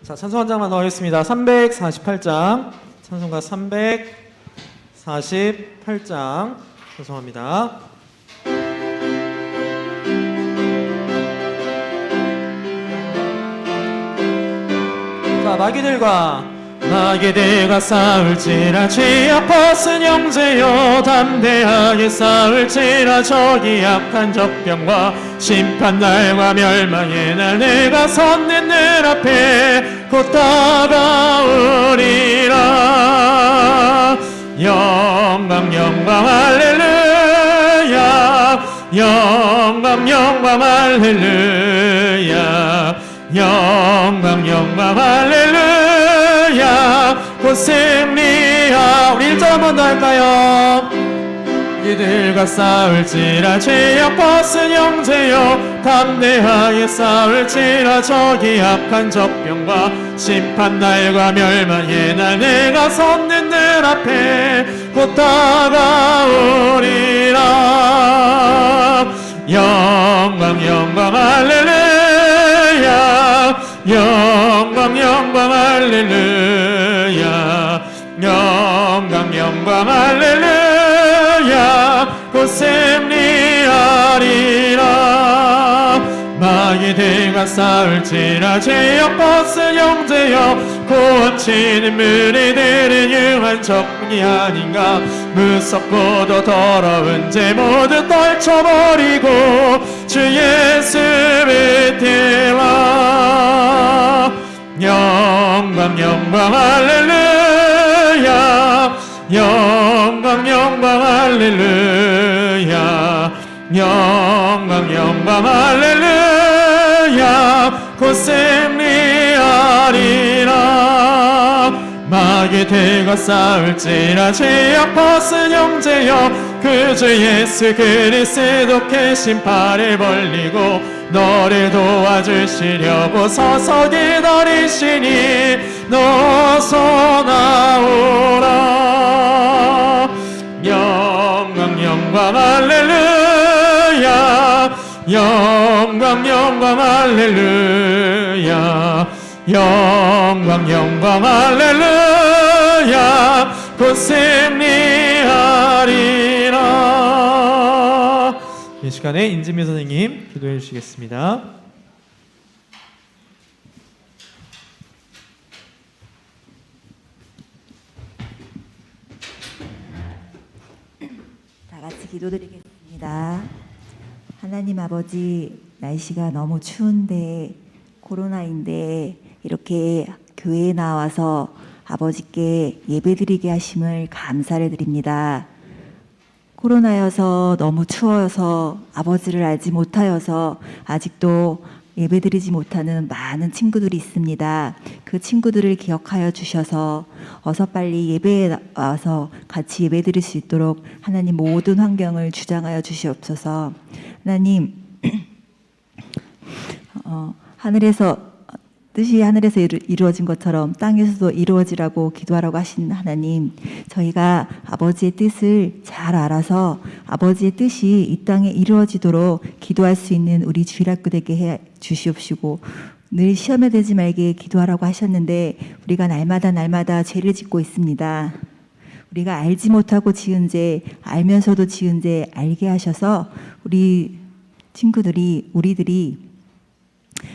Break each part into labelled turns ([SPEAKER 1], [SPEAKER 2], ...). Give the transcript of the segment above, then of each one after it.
[SPEAKER 1] 자, 찬송 한 장만 넣어겠습니다. 348장. 찬송가 348장. 찬송합니다. 자, 마귀들과 싸울지라 죄악 벗은 형제여 담대하게 싸울지라 적이 약한 적병과 심판날과 멸망의 날 내가 섰는 늘 앞에 곧 다가오리라. 영광 할렐루야, 영광 할렐루야, 영광 할렐루야. 곧 승리하. 우리 1절 한번 더 할까요? 이들과 싸울지라 죄악 벗은 형제여 담대하게 싸울지라 적이 약한 적병과 심판날과 멸망의 날 내가 섰는 늘 앞에 곧 다가오리라. 영광 할렐루야, 영광 할렐루야, 영광 할렐루야. 곧 승리하리라. 마귀들과 싸울지라 죄악 벗은 형제여 고치는 무리들은 유한 적군이 아닌가. 무섭고도 더러운 죄 모두 떨쳐버리고 주 예수 믿으라. 영광 할렐루야, 영광 할렐루야, 영광 할렐루야. 곧 승리하리라. 마귀들과 싸울지라 죄악 벗은 형제여 그 주 예수 그리스도께 심판을 벌리고 너를 도와주시려고 서서 기다리시니 너서 나오라. 영광 할렐루야, 영광 할렐루야, 영광 할렐루야. 곧 승리하리라. 이 시간에 인진미 선생님 기도해 주시겠습니다.
[SPEAKER 2] 다 같이 기도드리겠습니다. 하나님 아버지, 날씨가 너무 추운데 코로나인데 이렇게 교회에 나와서 아버지께 예배드리게 하심을 감사를 드립니다. 코로나여서 너무 추워서 아버지를 알지 못하여서 아직도 예배드리지 못하는 많은 친구들이 있습니다. 그 친구들을 기억하여 주셔서 어서 빨리 예배에 와서 같이 예배드릴 수 있도록 하나님 모든 환경을 주장하여 주시옵소서. 하나님, 뜻이 하늘에서 이루어진 것처럼 땅에서도 이루어지라고 기도하라고 하신 하나님, 저희가 아버지의 뜻을 잘 알아서 아버지의 뜻이 이 땅에 이루어지도록 기도할 수 있는 우리 주일학교 되게 해 주시옵시고, 늘 시험에 들지 말게 기도하라고 하셨는데 우리가 날마다 죄를 짓고 있습니다. 우리가 알지 못하고 지은 죄, 알면서도 지은 죄 알게 하셔서 우리 친구들이, 우리들이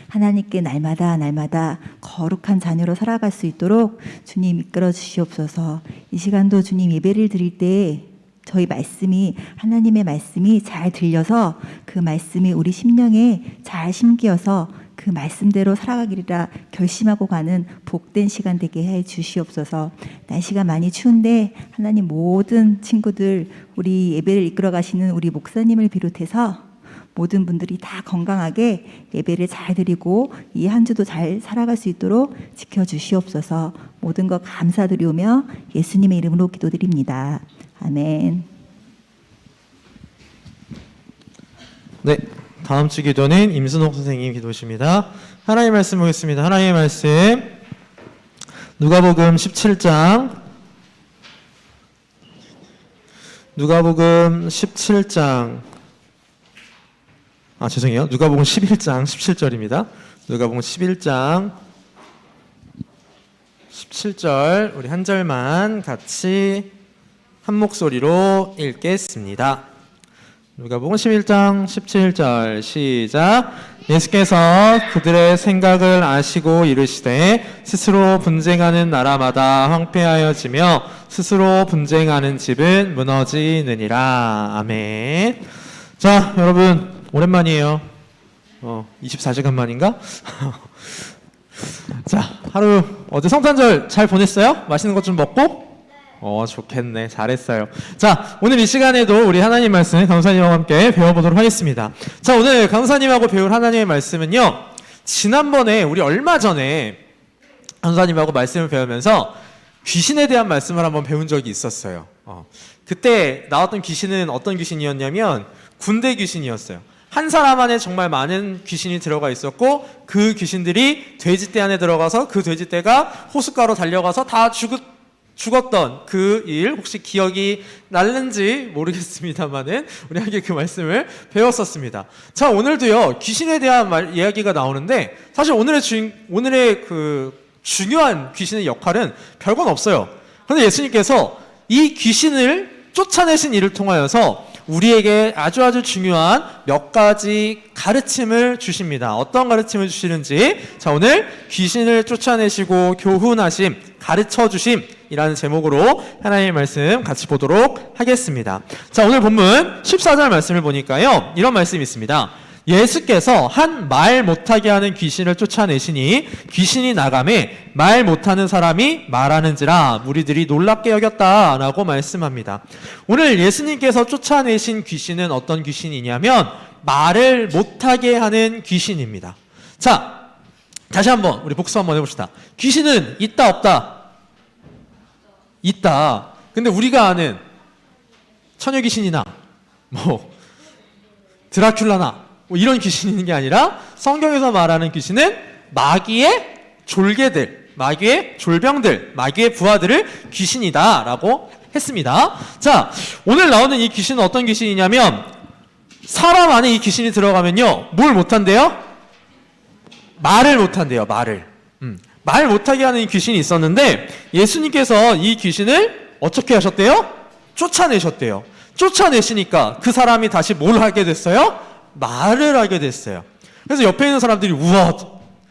[SPEAKER 2] 하나님께 날마다 거룩한 자녀로 살아갈 수 있도록 주님 이끌어 주시옵소서. 이 시간도 주님 예배를 드릴 때 저희 말씀이, 하나님의 말씀이 잘 들려서 그 말씀이 우리 심령에 잘 심기어서 그 말씀대로 살아가기라 결심하고 가는 복된 시간 되게 해 주시옵소서. 날씨가 많이 추운데 하나님 모든 친구들, 우리 예배를 이끌어 가시는 우리 목사님을 비롯해서 모든 분들이 다 건강하게 예배를 잘 드리고 이 한 주도 잘 살아갈 수 있도록 지켜주시옵소서. 모든 것 감사드리오며 예수님의 이름으로 기도드립니다. 아멘.
[SPEAKER 1] 네, 다음 주 기도는 임순옥 선생님 기도십니다. 하나님 말씀 보겠습니다. 하나님의 말씀 누가복음 17장 누가복음 11장 17절입니다. 누가복음 11장 17절 우리 한 절만 같이 한 목소리로 읽겠습니다. 누가복음 11장 17절 시작. 예수께서 그들의 생각을 아시고 이르시되 스스로 분쟁하는 나라마다 황폐하여지며 스스로 분쟁하는 집은 무너지느니라. 아멘. 자, 여러분 오랜만이에요. 24시간 만인가? 자, 하루 어제 성탄절 잘 보냈어요? 맛있는 것 좀 먹고? 좋겠네. 잘했어요. 자, 오늘 이 시간에도 우리 하나님 말씀 강사님과 함께 배워보도록 하겠습니다. 자, 오늘 강사님하고 배울 하나님의 말씀은요, 지난번에 우리 얼마 전에 강사님하고 말씀을 배우면서 귀신에 대한 말씀을 한번 배운 적이 있었어요. 그때 나왔던 귀신은 어떤 귀신이었냐면 군대 귀신이었어요. 한 사람 안에 정말 많은 귀신이 들어가 있었고 그 귀신들이 돼지떼 안에 들어가서 그 돼지떼가 호숫가로 달려가서 다 죽었던 그 일 혹시 기억이 날는지 모르겠습니다만은 우리 함께 그 말씀을 배웠었습니다. 자, 오늘도요 귀신에 대한 이야기가 나오는데 사실 오늘의 그 중요한 귀신의 역할은 별건 없어요. 그런데 예수님께서 이 귀신을 쫓아내신 일을 통하여서 우리에게 아주 중요한 몇 가지 가르침을 주십니다. 어떤 가르침을 주시는지, 자, 오늘 귀신을 쫓아내시고 교훈하심, 가르쳐주심이라는 제목으로 하나님의 말씀 같이 보도록 하겠습니다. 자, 오늘 본문 14절 말씀을 보니까요, 이런 말씀이 있습니다. 예수께서 한 말 못하게 하는 귀신을 쫓아내시니 귀신이 나가매 말 못하는 사람이 말하는지라 무리들이 놀랍게 여겼다라고 말씀합니다. 오늘 예수님께서 쫓아내신 귀신은 어떤 귀신이냐면 말을 못하게 하는 귀신입니다. 자, 다시 한번 우리 복습 한번 해봅시다. 귀신은 있다 없다? 있다. 근데 우리가 아는 처녀 귀신이나 드라큘라나 이런 귀신이 있는 게 아니라 성경에서 말하는 귀신은 마귀의 졸개들, 마귀의 졸병들, 마귀의 부하들을 귀신이다라고 했습니다. 자, 오늘 나오는 이 귀신은 어떤 귀신이냐면 사람 안에 이 귀신이 들어가면요 뭘 못한대요? 말을 못한대요. 말을. 말 못하게 하는 이 귀신이 있었는데 예수님께서 이 귀신을 어떻게 하셨대요? 쫓아내셨대요. 쫓아내시니까 그 사람이 다시 뭘 하게 됐어요? 말을 하게 됐어요. 그래서 옆에 있는 사람들이 우와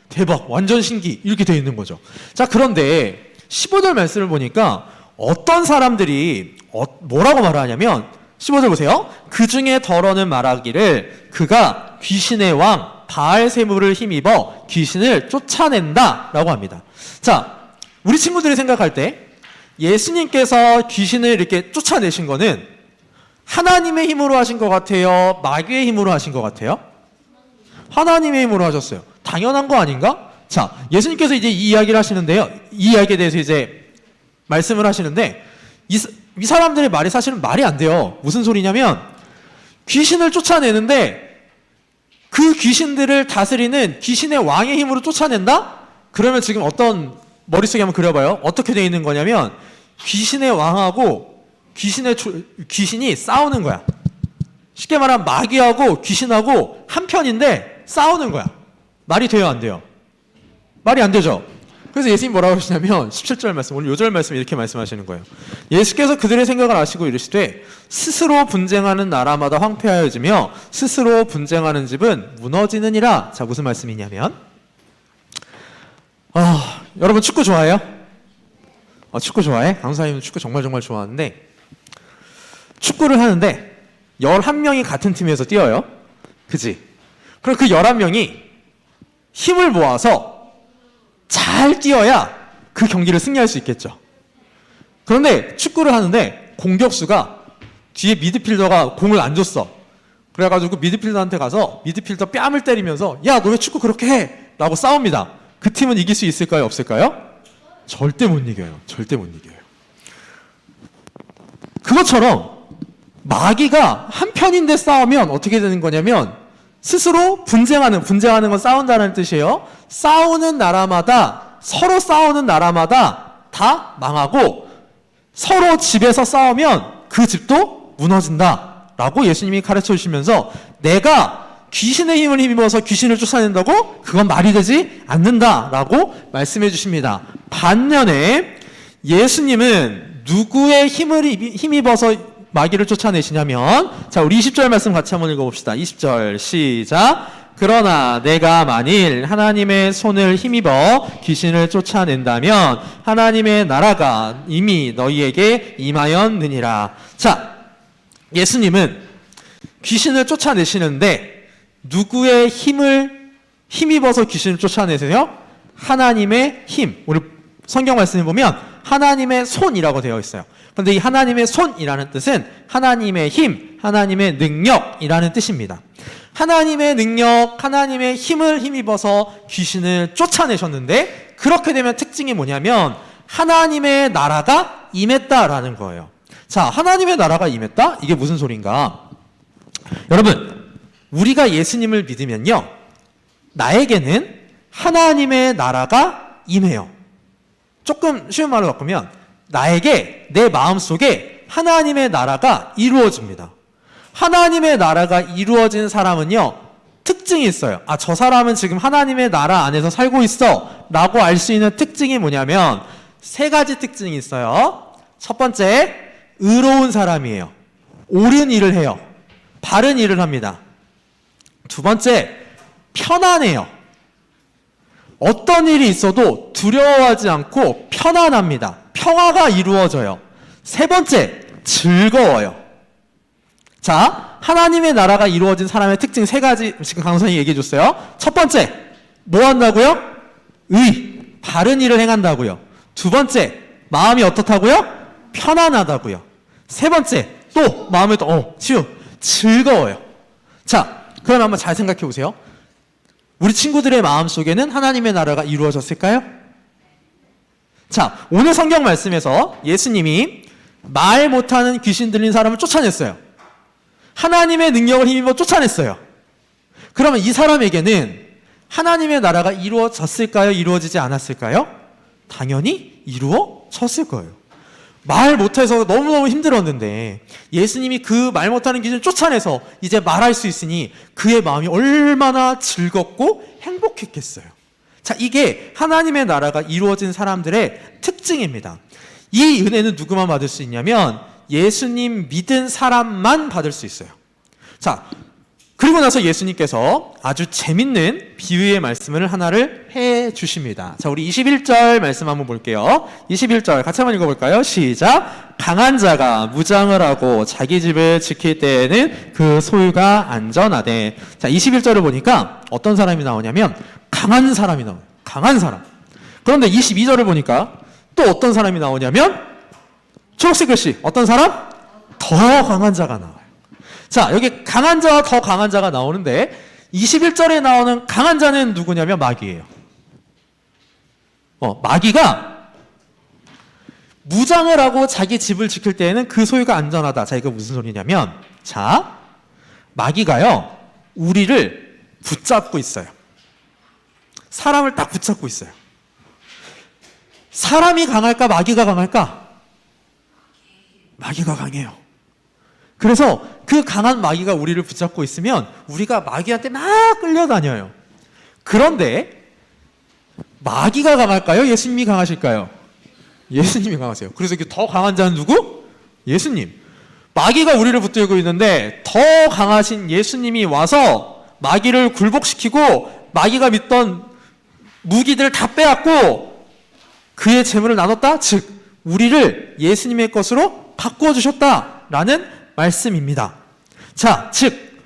[SPEAKER 1] 대박 완전 신기 이렇게 되어 있는 거죠. 자, 그런데 15절 말씀을 보니까 어떤 사람들이 뭐라고 말하냐면 15절 보세요. 그 중에 덜어는 말하기를 그가 귀신의 왕 바알세불을 힘입어 귀신을 쫓아낸다 라고 합니다. 자, 우리 친구들이 생각할 때 예수님께서 귀신을 이렇게 쫓아내신 거는 하나님의 힘으로 하신 것 같아요? 마귀의 힘으로 하신 것 같아요? 하나님의 힘으로 하셨어요. 당연한 거 아닌가? 자, 예수님께서 이제 이 이야기를 하시는데요. 이 이야기에 대해서 이제 말씀을 하시는데 이 사람들의 말이 사실은 말이 안 돼요. 무슨 소리냐면 귀신을 쫓아내는데 그 귀신들을 다스리는 귀신의 왕의 힘으로 쫓아낸다? 그러면 지금 어떤 머릿속에 한번 그려봐요. 어떻게 되어 있는 거냐면 귀신의 왕하고 귀신이 싸우는 거야. 쉽게 말하면 마귀하고 귀신하고 한 편인데 싸우는 거야. 말이 돼요, 안 돼요? 말이 안 되죠? 그래서 예수님 뭐라고 하시냐면 17절 말씀, 오늘 요절 말씀 이렇게 말씀하시는 거예요. 예수께서 그들의 생각을 아시고 이르시되 스스로 분쟁하는 나라마다 황폐하여지며 스스로 분쟁하는 집은 무너지느니라. 자, 무슨 말씀이냐면 여러분 축구 좋아해요? 축구 좋아해? 강사님은 축구 정말 좋아하는데 축구를 하는데 11명이 같은 팀에서 뛰어요. 그지? 그럼 그 11명이 힘을 모아서 잘 뛰어야 그 경기를 승리할 수 있겠죠. 그런데 축구를 하는데 공격수가 뒤에 미드필더가 공을 안 줬어. 그래가지고 미드필더한테 가서 미드필더 뺨을 때리면서 야, 너 왜 축구 그렇게 해? 라고 싸웁니다. 그 팀은 이길 수 있을까요? 없을까요? 절대 못 이겨요. 절대 못 이겨요. 그것처럼 마귀가 한 편인데 싸우면 어떻게 되는 거냐면 스스로 분쟁하는 건 싸운다는 뜻이에요. 싸우는 나라마다 서로 싸우는 나라마다 다 망하고 서로 집에서 싸우면 그 집도 무너진다라고 예수님이 가르쳐 주시면서 내가 귀신의 힘을 힘입어서 귀신을 쫓아낸다고? 그건 말이 되지 않는다라고 말씀해 주십니다. 반면에 예수님은 누구의 힘입어서 마귀를 쫓아내시냐면, 자, 우리 20절 말씀 같이 한번 읽어봅시다. 20절 시작. 그러나 내가 만일 하나님의 손을 힘입어 귀신을 쫓아낸다면 하나님의 나라가 이미 너희에게 임하였느니라. 자, 예수님은 귀신을 쫓아내시는데 누구의 힘입어서 귀신을 쫓아내세요? 하나님의 힘. 우리 성경 말씀을 보면 하나님의 손이라고 되어 있어요. 그런데 이 하나님의 손이라는 뜻은 하나님의 힘, 하나님의 능력이라는 뜻입니다. 하나님의 능력, 하나님의 힘을 힘입어서 귀신을 쫓아내셨는데, 그렇게 되면 특징이 뭐냐면 하나님의 나라가 임했다라는 거예요. 자, 하나님의 나라가 임했다? 이게 무슨 소린가? 여러분, 우리가 예수님을 믿으면요, 나에게는 하나님의 나라가 임해요. 조금 쉬운 말로 바꾸면 나에게, 내 마음속에 하나님의 나라가 이루어집니다. 하나님의 나라가 이루어진 사람은요, 특징이 있어요. 아, 저 사람은 지금 하나님의 나라 안에서 살고 있어 라고 알 수 있는 특징이 뭐냐면 세 가지 특징이 있어요. 첫 번째, 의로운 사람이에요. 옳은 일을 해요. 바른 일을 합니다. 두 번째, 편안해요. 어떤 일이 있어도 두려워하지 않고 편안합니다. 평화가 이루어져요. 세 번째, 즐거워요. 자, 하나님의 나라가 이루어진 사람의 특징 세 가지 지금 강선이 얘기해 줬어요. 첫 번째, 뭐 한다고요? 바른 일을 행한다고요. 두 번째, 마음이 어떻다고요? 편안하다고요. 세 번째, 또 마음이 즐거워요. 자, 그럼 한번 잘 생각해 보세요. 우리 친구들의 마음속에는 하나님의 나라가 이루어졌을까요? 자, 오늘 성경 말씀에서 예수님이 말 못하는 귀신 들린 사람을 쫓아냈어요. 하나님의 능력을 힘입어 쫓아냈어요. 그러면 이 사람에게는 하나님의 나라가 이루어졌을까요? 이루어지지 않았을까요? 당연히 이루어졌을 거예요. 말 못해서 너무너무 힘들었는데 예수님이 그 말 못하는 귀신을 쫓아내서 이제 말할 수 있으니 그의 마음이 얼마나 즐겁고 행복했겠어요. 자, 이게 하나님의 나라가 이루어진 사람들의 특징입니다. 이 은혜는 누구만 받을 수 있냐면 예수님 믿은 사람만 받을 수 있어요. 자, 그리고 나서 예수님께서 아주 재밌는 비유의 말씀을 하나를 해 주십니다. 자, 우리 21절 말씀 한번 볼게요. 21절 같이 한번 읽어볼까요? 시작. 강한 자가 무장을 하고 자기 집을 지킬 때에는 그 소유가 안전하되. 자, 21절을 보니까 어떤 사람이 나오냐면 강한 사람이 나와요. 강한 사람. 그런데 22절을 보니까 또 어떤 사람이 나오냐면 초록색 글씨, 어떤 사람? 더 강한 자가 나와요. 자, 여기 강한 자와 더 강한 자가 나오는데 21절에 나오는 강한 자는 누구냐면 마귀예요. 마귀가 무장을 하고 자기 집을 지킬 때에는 그 소유가 안전하다. 자, 이거 무슨 소리냐면, 자, 마귀가요, 우리를 붙잡고 있어요. 사람을 딱 붙잡고 있어요. 사람이 강할까, 마귀가 강할까? 마귀가 강해요. 그래서 그 강한 마귀가 우리를 붙잡고 있으면 우리가 마귀한테 막 끌려다녀요. 그런데 마귀가 강할까요? 예수님이 강하실까요? 예수님이 강하세요. 그래서 더 강한 자는 누구? 예수님. 마귀가 우리를 붙들고 있는데 더 강하신 예수님이 와서 마귀를 굴복시키고 마귀가 믿던 무기들을 다 빼앗고 그의 재물을 나눴다? 즉 우리를 예수님의 것으로 바꾸어 주셨다라는 말씀입니다. 자, 즉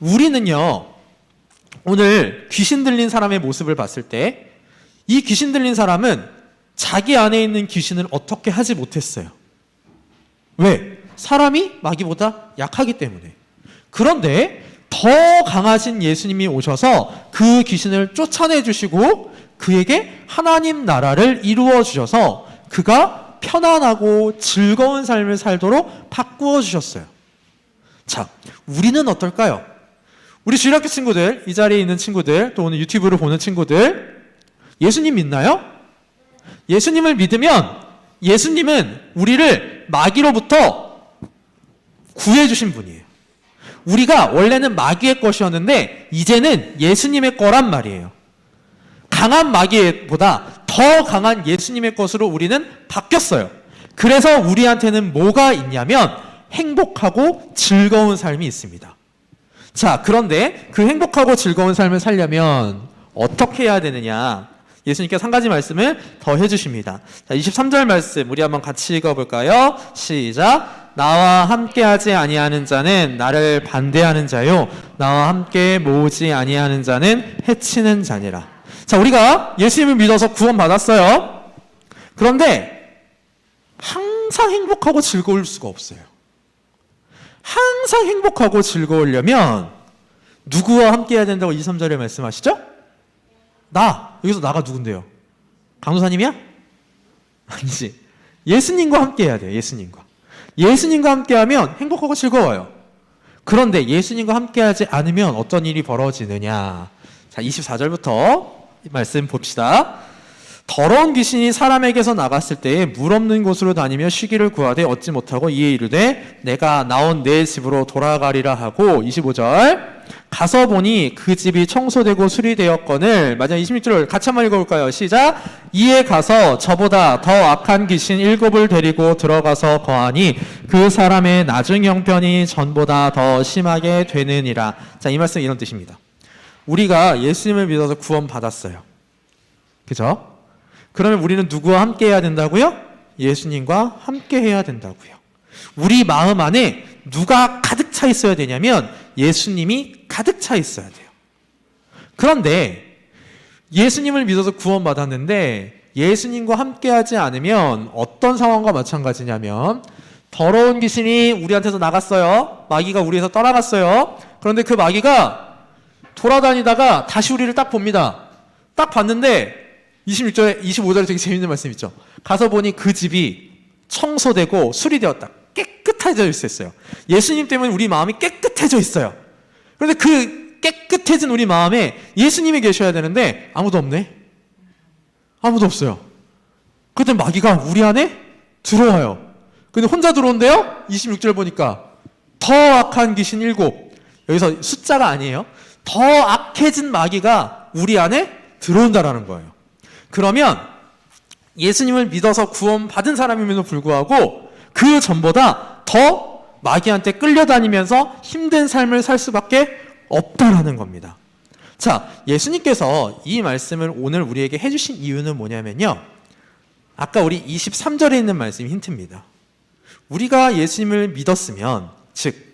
[SPEAKER 1] 우리는요, 오늘 귀신 들린 사람의 모습을 봤을 때 이 귀신 들린 사람은 자기 안에 있는 귀신을 어떻게 하지 못했어요. 왜? 사람이 마귀보다 약하기 때문에. 그런데 더 강하신 예수님이 오셔서 그 귀신을 쫓아내 주시고 그에게 하나님 나라를 이루어 주셔서 그가 편안하고 즐거운 삶을 살도록 바꾸어 주셨어요. 자, 우리는 어떨까요? 우리 주일학교 친구들, 이 자리에 있는 친구들, 또 오늘 유튜브를 보는 친구들, 예수님 믿나요? 예수님을 믿으면 예수님은 우리를 마귀로부터 구해주신 분이에요. 우리가 원래는 마귀의 것이었는데 이제는 예수님의 거란 말이에요. 강한 마귀보다 더 더 강한 예수님의 것으로 우리는 바뀌었어요. 그래서 우리한테는 뭐가 있냐면 행복하고 즐거운 삶이 있습니다. 자, 그런데 그 행복하고 즐거운 삶을 살려면 어떻게 해야 되느냐? 예수님께서 한 가지 말씀을 더 해주십니다. 자, 23절 말씀 우리 한번 같이 읽어볼까요? 시작. 나와 함께하지 아니하는 자는 나를 반대하는 자요, 나와 함께 모으지 아니하는 자는 해치는 자니라. 자, 우리가 예수님을 믿어서 구원받았어요. 그런데 항상 행복하고 즐거울 수가 없어요. 항상 행복하고 즐거우려면 누구와 함께 해야 된다고 23절에 말씀하시죠? 나. 여기서 나가 누군데요? 강도사님이야? 아니지. 예수님과 함께 해야 돼요. 예수님과. 예수님과 함께 하면 행복하고 즐거워요. 그런데 예수님과 함께 하지 않으면 어떤 일이 벌어지느냐. 자, 24절부터 말씀 봅시다. 더러운 귀신이 사람에게서 나갔을 때에 물 없는 곳으로 다니며 쉬기를 구하되 얻지 못하고 이에 이르되 내가 나온 내 집으로 돌아가리라 하고 25절 가서 보니 그 집이 청소되고 수리되었거늘. 마지막 26절 같이 한번 읽어볼까요? 시작. 이에 가서 저보다 더 악한 귀신 7을 데리고 들어가서 거하니 그 사람의 나중 형편이 전보다 더 심하게 되느니라. 자, 이 말씀은 이런 뜻입니다. 우리가 예수님을 믿어서 구원받았어요. 그죠? 그러면 우리는 누구와 함께 해야 된다고요? 예수님과 함께 해야 된다고요. 우리 마음 안에 누가 가득 차 있어야 되냐면 예수님이 가득 차 있어야 돼요. 그런데 예수님을 믿어서 구원받았는데 예수님과 함께 하지 않으면 어떤 상황과 마찬가지냐면 더러운 귀신이 우리한테서 나갔어요. 마귀가 우리에서 떠나갔어요. 그런데 그 마귀가 돌아다니다가 다시 우리를 딱 봅니다. 딱 봤는데 26절에 25절에 되게 재밌는 말씀 있죠. 가서 보니 그 집이 청소되고 수리되었다. 깨끗해져 있었어요. 예수님 때문에 우리 마음이 깨끗해져 있어요. 그런데 그 깨끗해진 우리 마음에 예수님이 계셔야 되는데 아무도 없네. 아무도 없어요. 그때 마귀가 우리 안에 들어와요. 근데 혼자 들어온대요. 26절 보니까 더 악한 귀신 7. 여기서 숫자가 아니에요. 더 악해진 마귀가 우리 안에 들어온다라는 거예요. 그러면 예수님을 믿어서 구원받은 사람임에도 불구하고 그 전보다 더 마귀한테 끌려다니면서 힘든 삶을 살 수밖에 없다라는 겁니다. 자, 예수님께서 이 말씀을 오늘 우리에게 해주신 이유는 뭐냐면요. 아까 우리 23절에 있는 말씀이 힌트입니다. 우리가 예수님을 믿었으면, 즉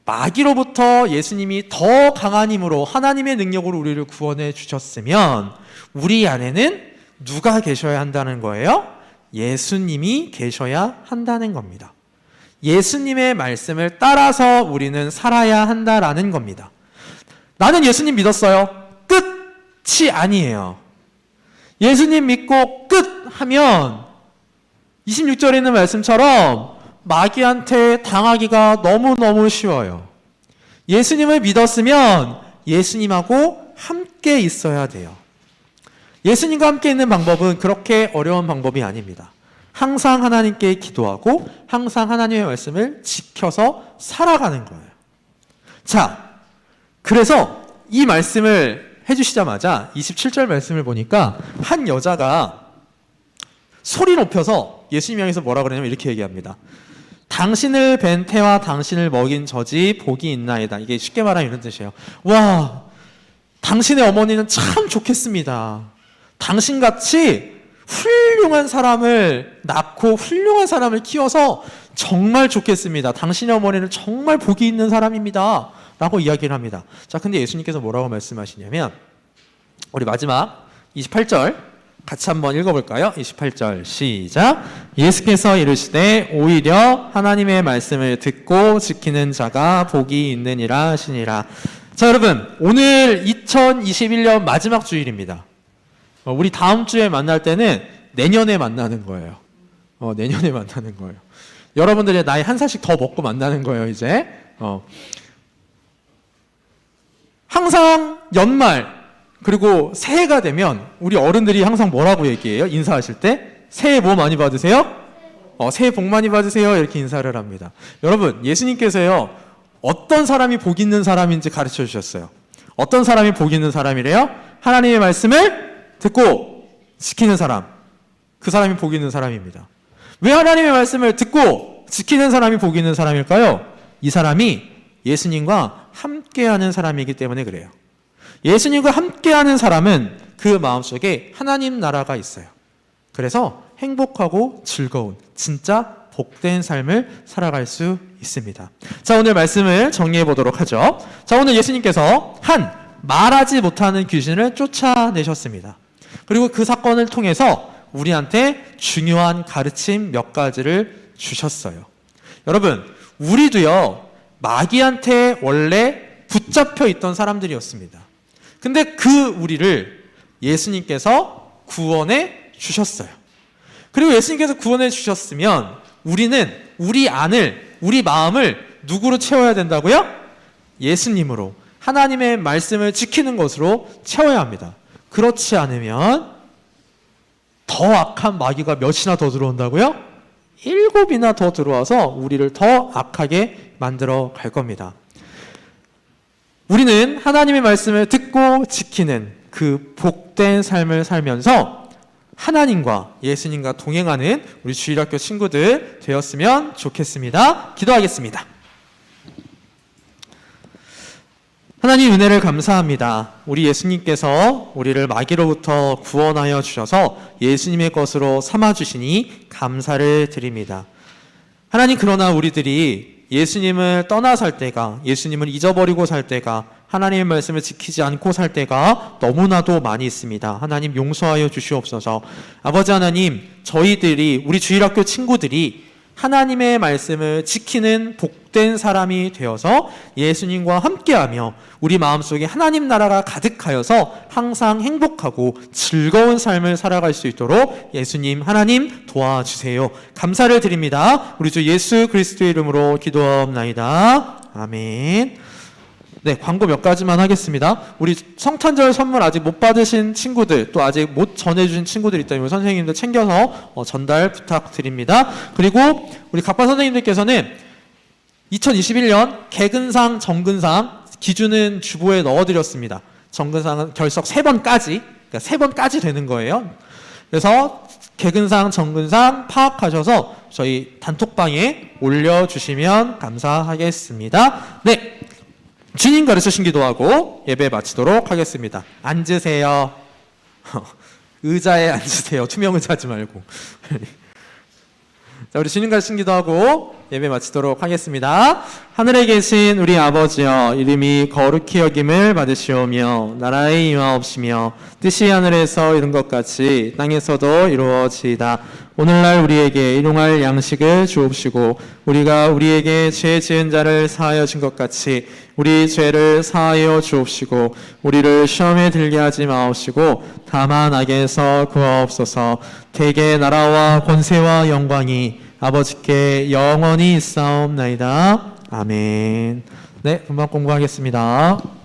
[SPEAKER 1] 마귀로부터 예수님이 더 강한 힘으로 하나님의 능력으로 우리를 구원해 주셨으면 우리 안에는 누가 계셔야 한다는 거예요? 예수님이 계셔야 한다는 겁니다. 예수님의 말씀을 따라서 우리는 살아야 한다라는 겁니다. 나는 예수님 믿었어요. 끝이 아니에요. 예수님 믿고 끝 하면 26절에 있는 말씀처럼 마귀한테 당하기가 너무너무 쉬워요. 예수님을 믿었으면 예수님하고 함께 있어야 돼요. 예수님과 함께 있는 방법은 그렇게 어려운 방법이 아닙니다. 항상 하나님께 기도하고 항상 하나님의 말씀을 지켜서 살아가는 거예요. 자, 그래서 이 말씀을 해주시자마자 27절 말씀을 보니까 한 여자가 소리 높여서 예수님 향해서 뭐라 그러냐면 이렇게 얘기합니다. 당신을 뵌 태와 당신을 먹인 젖이 복이 있나이다. 이게 쉽게 말하면 이런 뜻이에요. 와, 당신의 어머니는 참 좋겠습니다. 당신같이 훌륭한 사람을 낳고 훌륭한 사람을 키워서 정말 좋겠습니다. 당신의 어머니는 정말 복이 있는 사람입니다. 라고 이야기를 합니다. 자, 근데 예수님께서 뭐라고 말씀하시냐면 우리 마지막 28절 같이 한번 읽어볼까요? 28절 시작. 예수께서 이르시되 오히려 하나님의 말씀을 듣고 지키는 자가 복이 있느니라 하시니라. 자, 여러분, 오늘 2021년 마지막 주일입니다. 우리 다음 주에 만날 때는 내년에 만나는 거예요. 내년에 만나는 거예요. 여러분들이 나이 한 살씩 더 먹고 만나는 거예요, 이제. 항상 연말 그리고 새해가 되면 우리 어른들이 항상 뭐라고 얘기해요? 인사하실 때 새해 뭐 많이 받으세요? 새해 복 많이 받으세요. 이렇게 인사를 합니다. 여러분, 예수님께서요 어떤 사람이 복 있는 사람인지 가르쳐 주셨어요. 어떤 사람이 복 있는 사람이래요? 하나님의 말씀을 듣고 지키는 사람, 그 사람이 복이 있는 사람입니다. 왜 하나님의 말씀을 듣고 지키는 사람이 복이 있는 사람일까요? 이 사람이 예수님과 함께하는 사람이기 때문에 그래요. 예수님과 함께하는 사람은 그 마음속에 하나님 나라가 있어요. 그래서 행복하고 즐거운 진짜 복된 삶을 살아갈 수 있습니다. 자, 오늘 말씀을 정리해 보도록 하죠. 자, 오늘 예수님께서 한 말하지 못하는 귀신을 쫓아내셨습니다. 그리고 그 사건을 통해서 우리한테 중요한 가르침 몇 가지를 주셨어요. 여러분, 우리도요, 마귀한테 원래 붙잡혀 있던 사람들이었습니다. 근데 그 우리를 예수님께서 구원해 주셨어요. 그리고 예수님께서 구원해 주셨으면 우리는 우리 안을, 우리 마음을 누구로 채워야 된다고요? 예수님으로, 하나님의 말씀을 지키는 것으로 채워야 합니다. 그렇지 않으면 더 악한 마귀가 몇이나 더 들어온다고요? 7이나 더 들어와서 우리를 더 악하게 만들어 갈 겁니다. 우리는 하나님의 말씀을 듣고 지키는 그 복된 삶을 살면서 하나님과 예수님과 동행하는 우리 주일학교 친구들 되었으면 좋겠습니다. 기도하겠습니다. 하나님 은혜를 감사합니다. 우리 예수님께서 우리를 마귀로부터 구원하여 주셔서 예수님의 것으로 삼아주시니 감사를 드립니다. 하나님, 그러나 우리들이 예수님을 떠나 살 때가, 예수님을 잊어버리고 살 때가, 하나님의 말씀을 지키지 않고 살 때가 너무나도 많이 있습니다. 하나님 용서하여 주시옵소서. 아버지 하나님, 저희들이, 우리 주일학교 친구들이 하나님의 말씀을 지키는 복된 사람이 되어서 예수님과 함께하며 우리 마음속에 하나님 나라가 가득하여서 항상 행복하고 즐거운 삶을 살아갈 수 있도록 예수님, 하나님 도와주세요. 감사를 드립니다. 우리 주 예수 그리스도의 이름으로 기도하옵나이다. 아멘. 네, 광고 몇 가지만 하겠습니다. 우리 성탄절 선물 아직 못 받으신 친구들, 또 아직 못 전해주신 친구들 있다면 선생님들 챙겨서 전달 부탁드립니다. 그리고 우리 각반 선생님들께서는 2021년 개근상, 정근상 기준은 주보에 넣어드렸습니다. 정근상은 결석 3번까지, 그러니까 3번까지 되는 거예요. 그래서 개근상, 정근상 파악하셔서 저희 단톡방에 올려주시면 감사하겠습니다. 네. 주님 가르치신 기도하고 예배 마치도록 하겠습니다. 앉으세요. 의자에 앉으세요. 투명 의자 하지 말고. 자, 우리 주님 가르치신 기도하고 예배 마치도록 하겠습니다. 하늘에 계신 우리 아버지여, 이름이 거룩히 여김을 받으시오며 나라의 임하옵시며 뜻이 하늘에서 이룬 것 같이 땅에서도 이루어지이다. 오늘날 우리에게 일용할 양식을 주옵시고 우리가 우리에게 죄 지은 자를 사하여 준 것 같이 우리 죄를 사하여 주옵시고 우리를 시험에 들게 하지 마옵시고 다만 악에서 구하옵소서. 대개 나라와 권세와 영광이 아버지께 영원히 있사옵나이다. 아멘. 네, 금방 공부하겠습니다.